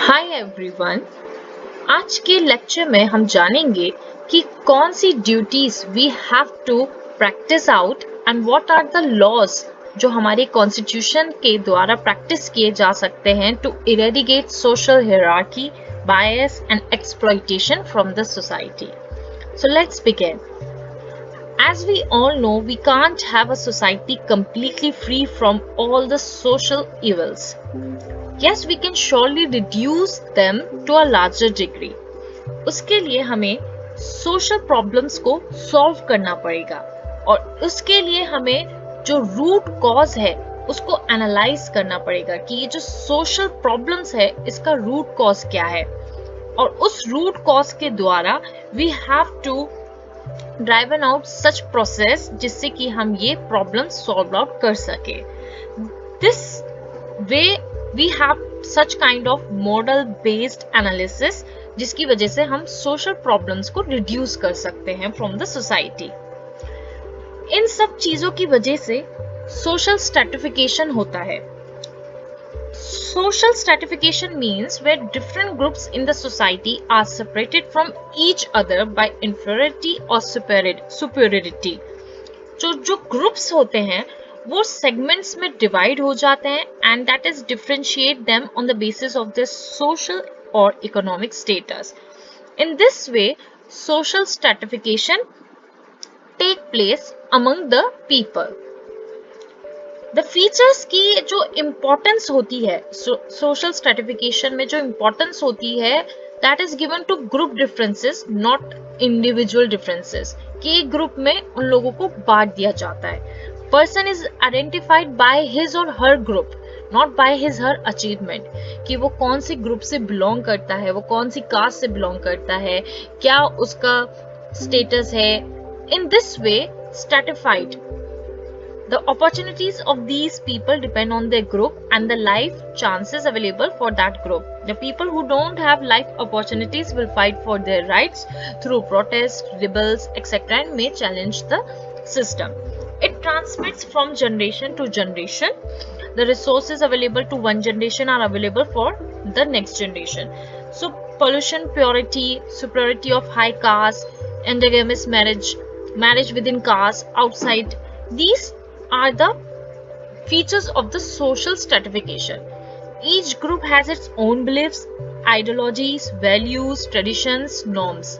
Hi everyone. आज के lecture में हम जानेंगे कि कौन सी duties we have to practise out and what are the laws जो हमारे कॉन्स्टिट्यूशन के द्वारा प्रैक्टिस किए जा सकते हैं to eradicate social hierarchy, bias and exploitation from the society. So let's begin. As we all know, we can't have a society completely free from all the social evils. Yes, we can surely reduce them to a larger degree. उसके लिए हमें social problems को solve करना पड़ेगा और उसके लिए हमें जो रूट कॉज है उसको एनालाइज करना पड़ेगा कि ये जो सोशल प्रॉब्लम्स है इसका रूट कॉज क्या है, और उस रूट कॉज के द्वारा we have to driven out such process जिससे कि हम ये प्रॉब्लम सॉल्व आउट कर सके। This way we have such kind of model based analysis जिसकी वजह से हम सोशल प्रॉब्लम्स को रिड्यूस कर सकते हैं फ्रॉम द सोसाइटी। इन सब चीजों की वजह से सोशल स्ट्रैटिफिकेशन होता है। Social stratification means where different groups in the society are separated from each other by inferiority or superiority. जो ग्रुप्स होते हैं वो सेगमेंट्स में डिवाइड हो जाते हैं and that is differentiate them on the basis of their social or economic status. In this way, social stratification take place among the people. The features की जो इम्पोर्टेंस होती है सोशल स्ट्रेटिफिकेशन में, जो इम्पोर्टेंस होती है that is given to group differences not individual differences, कि एक ग्रुप में उन लोगों को बांट दिया जाता है। Person is identified by his or her group, not by his her achievement, कि वो कौन सी ग्रुप से बिलोंग करता है, वो कौन सी कास्ट से बिलोंग करता है, क्या उसका स्टेटस है। In this way stratified, the opportunities of these people depend on their group and the life chances available for that group. The people who don't have life opportunities will fight for their rights through protests, rebels, etc. and may challenge the system. It transmits from generation to generation. The resources available to one generation are available for the next generation. So pollution, purity, superiority of high caste, endogamous marriage, marriage within caste, outside, these are the features of the social stratification. Each group has its own beliefs, ideologies, values, traditions, norms.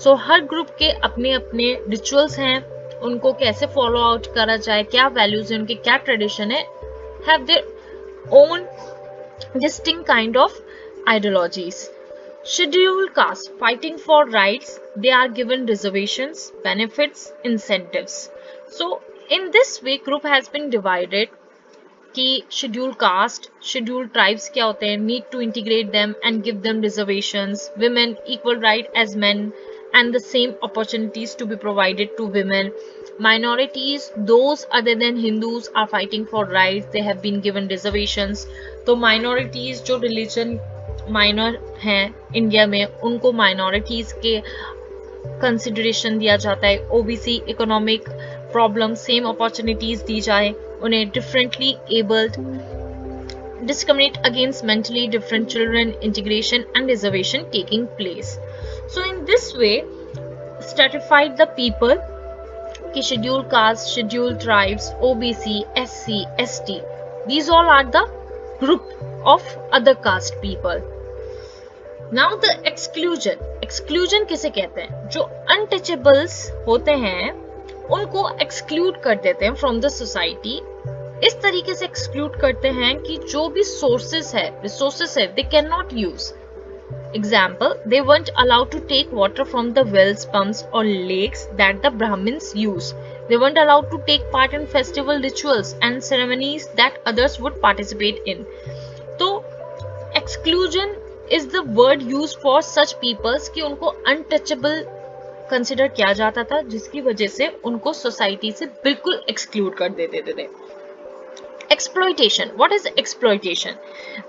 So her group के अपने अपने rituals हैं, उनको कैसे follow out करा जाए, क्या values है उनके, क्या ट्रेडिशन है, have their own distinct kind of ideologies. Scheduled caste fighting for rights, they are given reservations, benefits, incentives. So in this way group has been divided कि शेड्यूल्ड कास्ट, शेड्यूल्ड ट्राइब्स क्या होते हैं, need to integrate them and give them reservations, women equal right as men and the same opportunities to be provided to women. Minorities, those other than Hindus are fighting for rights, they have been given reservations. तो minorities जो religion minor हैं India में उनको minorities के consideration दिया जाता है। OBC, economic problem, same opportunities दी जाए उन्हें। Differently abled, discriminate against mentally different children, integration and reservation taking place. So in this way stratified the people कि scheduled caste, scheduled tribes, OBC, SC, ST, these all are the group of other caste people. Now the exclusion, exclusion किसे कहते हैं, जो untouchables होते हैं उनको exclude कर देते हैं फ्रॉम द सोसाइटी। इस तरीके से एक्सक्लूड करते हैं कि जो भी सोर्सेस है, रिसोर्सेस है, दे can not use. Example, they weren't allowed to take water from the wells, pumps or lakes that the Brahmins use. They weren't allowed to take part in festival rituals and ceremonies that others would participate in. तो exclusion is the word used for such peoples कि उनको untouchable consider किया जाता था, जिसकी वजह से उनको सोसाइटी से बिल्कुल एक्सक्लूड कर देते थे। Exploitation. What is exploitation?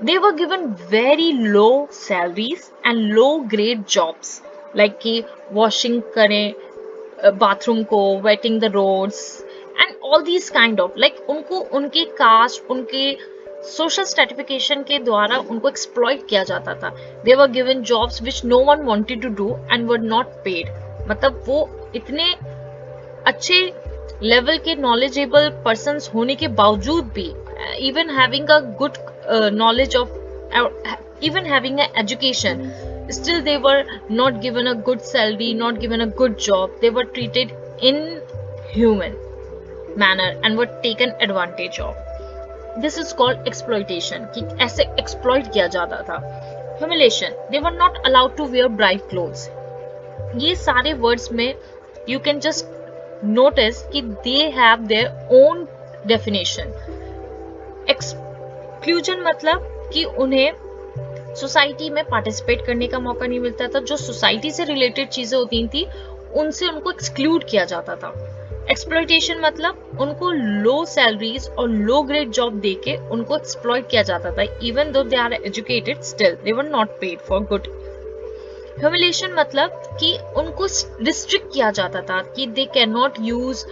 They were given very low salaries and low grade jobs, like कि washing करें बाथरूम को, wetting the roads and all these kind of, like उनको उनके कास्ट, उनके सोशल स्ट्रेटिफिकेशन के द्वारा उनको एक्सप्लॉइट किया जाता था. They were given jobs which no one wanted to do and were not paid. मतलब वो इतने अच्छे लेवल के नॉलेजेबल पर्सन्स होने के बावजूद भी, even having a good knowledge of, even having an education, still they were not given a good salary, not given a good job. They were treated inhuman manner and were taken advantage of. This is called exploitation, कि ऐसे exploit किया जाता था. Humiliation, they were not allowed to wear bright clothes. ये सारे words में you can just notice कि they have their own definition. Exclusion मतलब कि उन्हें सोसाइटी में पार्टिसिपेट करने का मौका नहीं मिलता था. जो सोसाइटी से रिलेटेड चीजें होती थी उनसे उनको एक्सक्लूड किया जाता था. एक्सप्लॉइटेशन मतलब उनको लो सैलरीज और लो ग्रेड जॉब देके उनको एक्सप्लॉइट किया जाता था. Even though they are educated, still they were not paid for good. Humiliation मतलब कि उनको रिस्ट्रिक्ट किया जाता था कि they can not use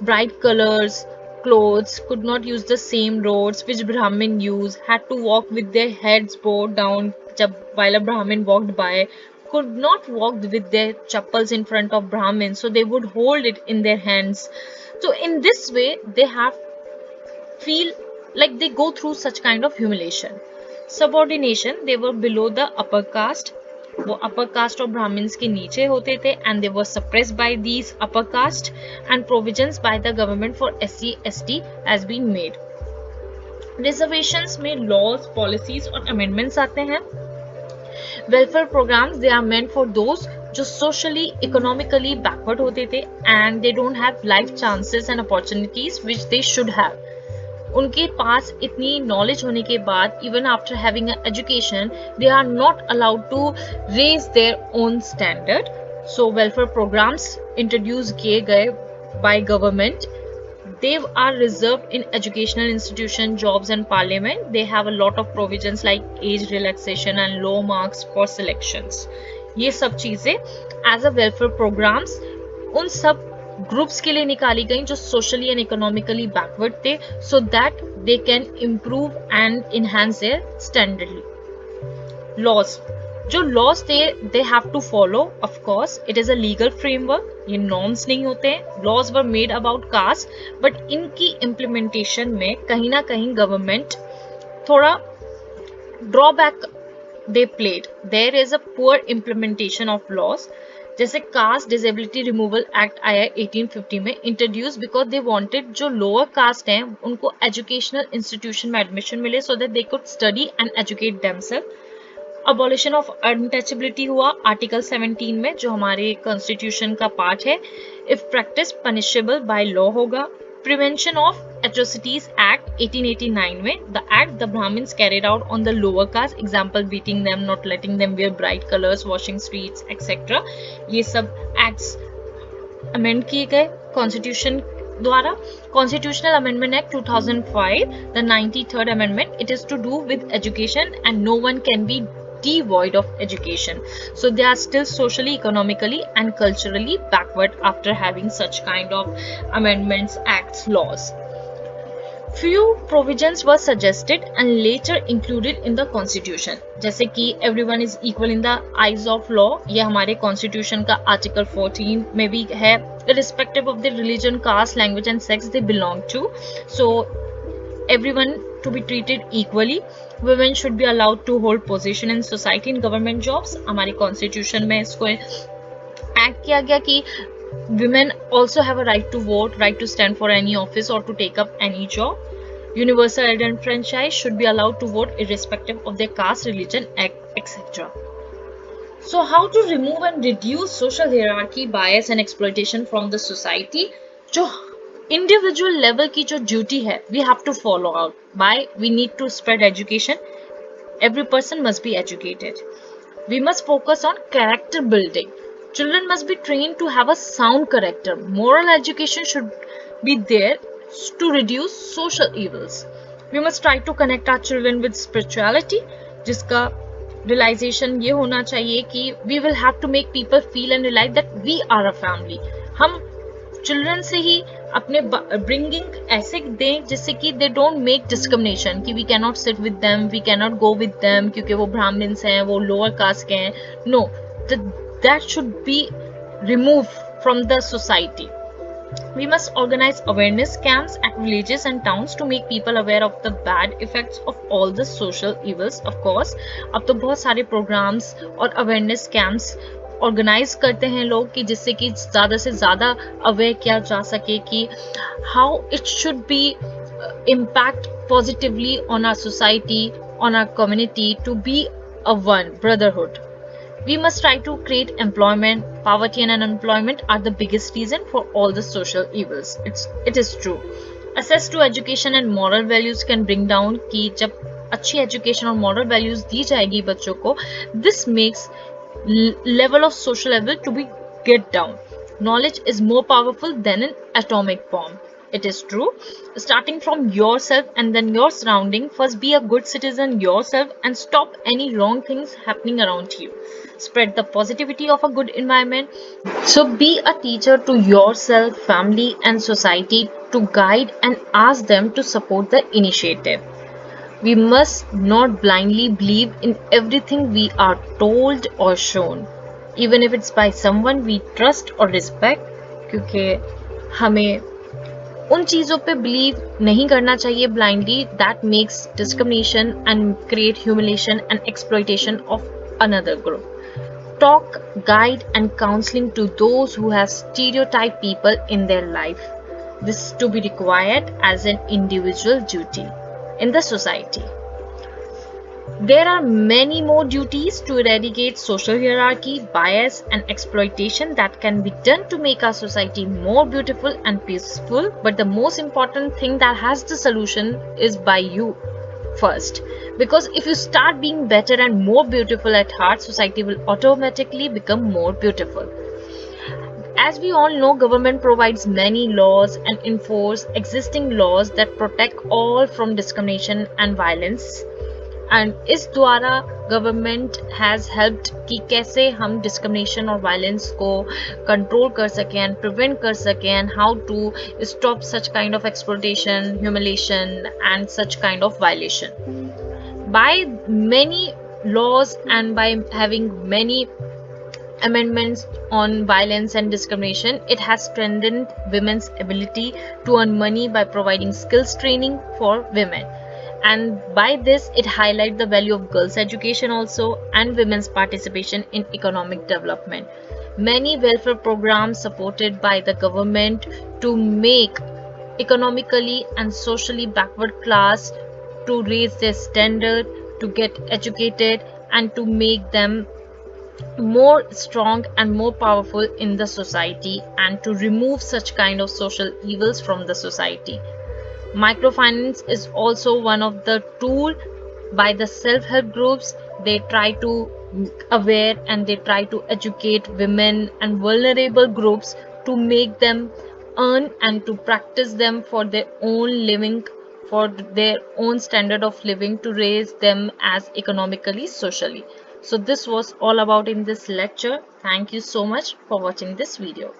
bright colours, clothes, could not use the same roads which Brahmin used, had to walk with their heads bowed down while a Brahmin walked by, could not walk with their chappals in front of Brahmin, so they would hold it in their hands. So in this way they have feel like they go through such kind of humiliation. Subordination, they were below the upper caste. वो upper caste और Brahmins के नीचे होते थे and they were suppressed by these upper caste and provisions by the government for SC ST has been made. Reservations में laws, policies और amendments आते हैं. Welfare programmes, they are meant for those जो socially economically backward होते थे and they don't have life chances and opportunities which they should have. उनके पास इतनी नॉलेज होने के बाद, even after having an education, they are not allowed to raise their own standard. So welfare programmes introduce किए गए by government. They are reserved in educational institution, jobs and parliament. They have a lot of provisions like age relaxation and low marks for selections. ये सब चीजें as a welfare programs उन सब groups के लिए निकाली गई जो सोशली एंड इकोनॉमिकली बैकवर्ड थे, so that they can improve and enhance their standard. Laws, जो लॉज थे they have to follow, of course it is a legal framework. ये नॉर्म्स नहीं होते हैं. Laws were made about caste, but इनकी implementation में कहीं ना कहीं गवर्नमेंट थोड़ा drawback they played. There is a poor implementation of laws. जैसे कास्ट डिसेबिलिटी रिमूवल एक्ट आया 1850 में, इंट्रोड्यूस बिकॉज दे वांटेड जो लोअर कास्ट हैं उनको एजुकेशनल इंस्टीट्यूशन में एडमिशन मिले so that they could study and educate themselves. Abolition of untouchability हुआ article 17 में जो हमारे कॉन्स्टिट्यूशन का पार्ट है. If practice punishable by law होगा. प्रिवेंशन ऑफ atrocities act 1889 में, the act the Brahmins carried out on the lower caste, example beating them, not letting them wear bright colors, washing streets etc. ये सब acts amend किए गए constitution द्वारा. Constitutional Amendment Act 2005, the 93rd amendment, it is to do with education and no one can be devoid of education. So they are still socially, economically and culturally backward after having such kind of amendments, acts, laws. Few provisions were suggested and later included in the constitution. जैसे कि everyone is equal in the eyes of law, ये हमारे constitution का article 14 में भी है. Irrespective of the religion, caste, language and sex they belong to, so everyone to be treated equally. Women should be allowed to hold position in society and government jobs. हमारे constitution में इसको act किया गया कि women also have a right to vote, right to stand for any office or to take up any job. Universal adult franchise should be allowed to vote irrespective of their caste, religion, etc. So how to remove and reduce social hierarchy, bias and exploitation from the society? जो individual level की जो duty है, we have to follow out by we need to spread education. Every person must be educated. We must focus on character building. Children must be trained to have a sound character. Moral education should be there to reduce social evils. We must try to connect our children with spirituality, जिसका realization ये होना चाहिए कि we will have to make people feel and realize that we are a family. हम children से ही अपने bringing ऐसे दें जिससे कि दे डोंट मेक डिस्क्रिमिनेशन कि we can not sit with them, we can not go with them क्योंकि वो ब्राह्मण्स हैं, वो लोअर कास्ट के हैं. No, that should be remove from the society. We must organize awareness camps at villages and towns to make people aware of the bad effects of all the social evils. Of course, अब तो बहुत सारे programs और awareness camps organize करते हैं लोग कि जिससे कि ज़्यादा से ज़्यादा aware किया जा सके कि how it should be impact positively on our society, on our community to be a one brotherhood. We must try to create employment. Poverty and unemployment are the biggest reason for all the social evils. It is true. Access to education and moral values can bring down कि जब अच्छी education और moral values दी जाएगी बच्चों को, this makes level of social level to be get down. Knowledge is more powerful than an atomic bomb. It is true. Starting from yourself and then your surrounding, first be a good citizen yourself and stop any wrong things happening around you. Spread the positivity of a good environment. So be a teacher to yourself, family and society to guide and ask them to support the initiative. We must not blindly believe in everything we are told or shown, even if it's by someone we trust or respect, क्योंकि हमें उन चीज़ों पे believe नहीं करना चाहिए blindly that makes discrimination and create humiliation and exploitation of another group. Talk, guide and counseling to those who have stereotyped people in their life. This is to be required as an individual duty in the society. There are many more duties to eradicate social hierarchy, bias and exploitation that can be done to make our society more beautiful and peaceful, but the most important thing that has the solution is by you first. Because if you start being better and more beautiful at heart, society will automatically become more beautiful. As we all know, government provides many laws and enforce existing laws that protect all from discrimination and violence. And इस द्वारा government has helped कि कैसे हम discrimination और violence को control कर सकें and prevent कर सकें and how to stop such kind of exploitation, humiliation and such kind of violation. By many laws and by having many amendments on violence and discrimination, it has strengthened women's ability to earn money by providing skills training for women. And by this it highlights the value of girls' education also and women's participation in economic development. Many welfare programs supported by the government to make economically and socially backward class to raise their standard, to get educated and to make them more strong and more powerful in the society and to remove such kind of social evils from the society. Microfinance is also one of the tool by the self-help groups. They try to aware and they try to educate women and vulnerable groups to make them earn and to practice them for their own living, for their own standard of living, to raise them as economically, socially. So this was all about in this lecture. Thank you so much for watching this video.